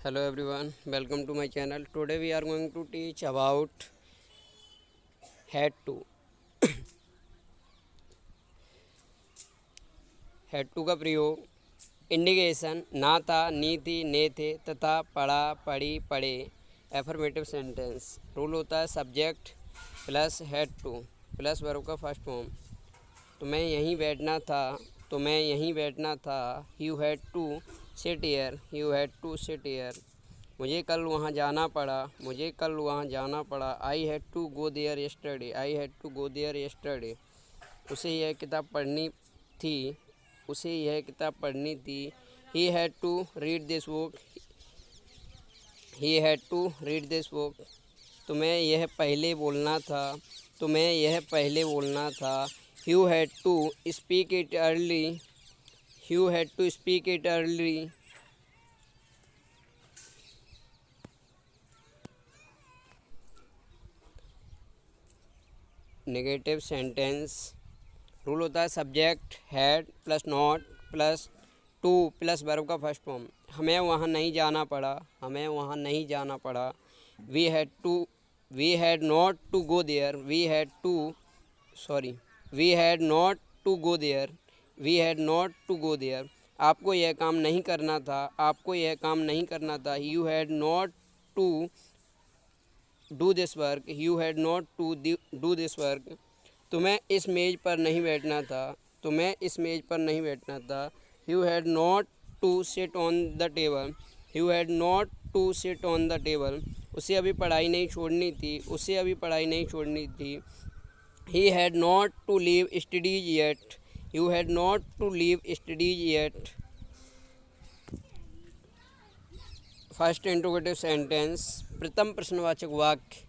Hello everyone, welcome to my channel. Today we are going to teach about had to. had to का प्रयोग indication ना था, नी थी, ने थे, तथा, पढ़ा, पढ़ी, पढ़े। एफर्मेटिव सेंटेंस रूल होता है subject plus had to plus verb का फर्स्ट फॉर्म। तुम्हें यहीं बैठना था, तुम्हें यहीं बैठना था। You had to sit here, you had to sit here. मुझे कल वहाँ जाना पड़ा, मुझे कल वहाँ जाना पड़ा। I had to go there yesterday, I had to go there yesterday. उसे यह किताब पढ़नी थी, उसे यह किताब पढ़नी थी। He had to read this book, he had to read this book. तुम्हें यह पहले बोलना था, तुम्हें यह पहले बोलना था। You had to speak it early, you had to speak it early. Negative sentence rule होता है subject had plus not plus to plus verb का फर्स्ट फॉर्म। हमें वहाँ नहीं जाना पड़ा, हमें वहाँ नहीं जाना पड़ा। We had not to go there, we had not to go there, we had not to go there. आपको यह काम नहीं करना था, आपको यह काम नहीं करना था। You had not to do this work, you had not to do this work. तुम्हें इस मेज़ पर नहीं बैठना था, तुम्हें इस मेज़ पर नहीं बैठना था। You had not to sit on the table, you had not to sit on the table. उसे अभी पढ़ाई नहीं छोड़नी थी, उसे अभी पढ़ाई नहीं छोड़नी थी। He had not to leave studies yet, you had not to leave studies yet. First interrogative sentence प्रथम प्रश्नवाचक वाक्य।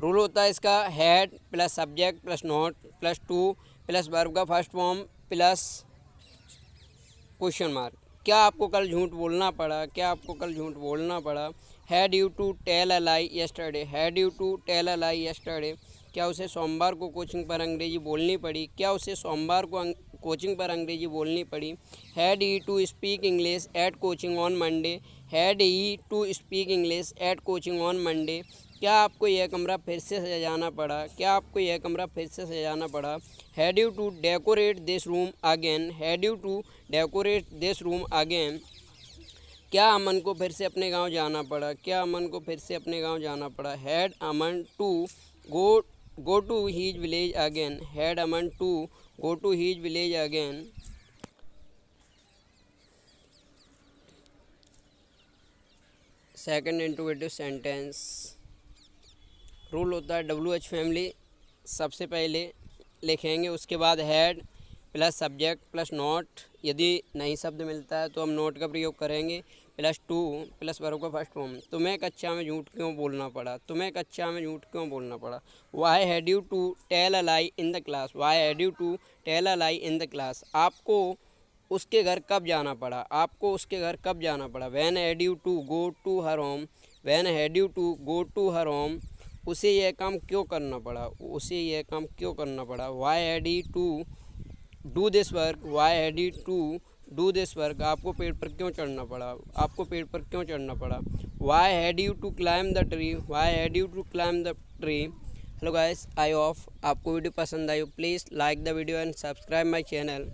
रूल होता है इसका had plus subject plus not plus to plus verb का first form plus question mark. क्या आपको कल झूठ बोलना पड़ा, क्या आपको कल झूठ बोलना पड़ा। Had you to tell a lie yesterday, had you to tell a lie yesterday. क्या उसे सोमवार को कोचिंग पर अंग्रेजी बोलनी पड़ी, क्या उसे सोमवार को कोचिंग पर अंग्रेजी बोलनी पड़ी। Had he to speak English at coaching on Monday, had he to speak English at coaching on Monday. क्या आपको यह कमरा फिर से सजाना पड़ा, क्या आपको यह कमरा फिर से सजाना पड़ा। Had you to decorate this room again, had you to decorate this room again. क्या अमन को फिर से अपने गांव जाना पड़ा, क्या अमन को फिर से अपने गांव जाना पड़ा। Had Aman to go to his village again, had Aman to go to his village again. Second interrogative sentence rule होता है WH फैमिली सबसे पहले लिखेंगे, उसके बाद had plus subject plus not. यदि नई शब्द मिलता है तो हम नोट का प्रयोग करेंगे प्लस टू प्लस वर्ब का फर्स्ट फॉर्म। तुम्हें कक्षा में झूठ क्यों बोलना पड़ा, तुम्हें कक्षा में झूठ क्यों बोलना पड़ा। Why had you to tell a lie in the class, why had you to tell a lie in the class. आपको उसके घर कब जाना पड़ा, आपको उसके घर कब जाना पड़ा। When had you to go to her home, when had you to go to her home. उसे यह काम क्यों करना पड़ा, उसे यह काम क्यों करना पड़ा। Why had he to do this work, why had he to do this work. आपको पेड़ पर क्यों चढ़ना पड़ा, आपको पेड़ पर क्यों चढ़ना पड़ा। Why had you to climb the tree, why had you to climb the tree. Hello guys, I hope आपको वीडियो पसंद आई हो। Please like the video and subscribe my channel.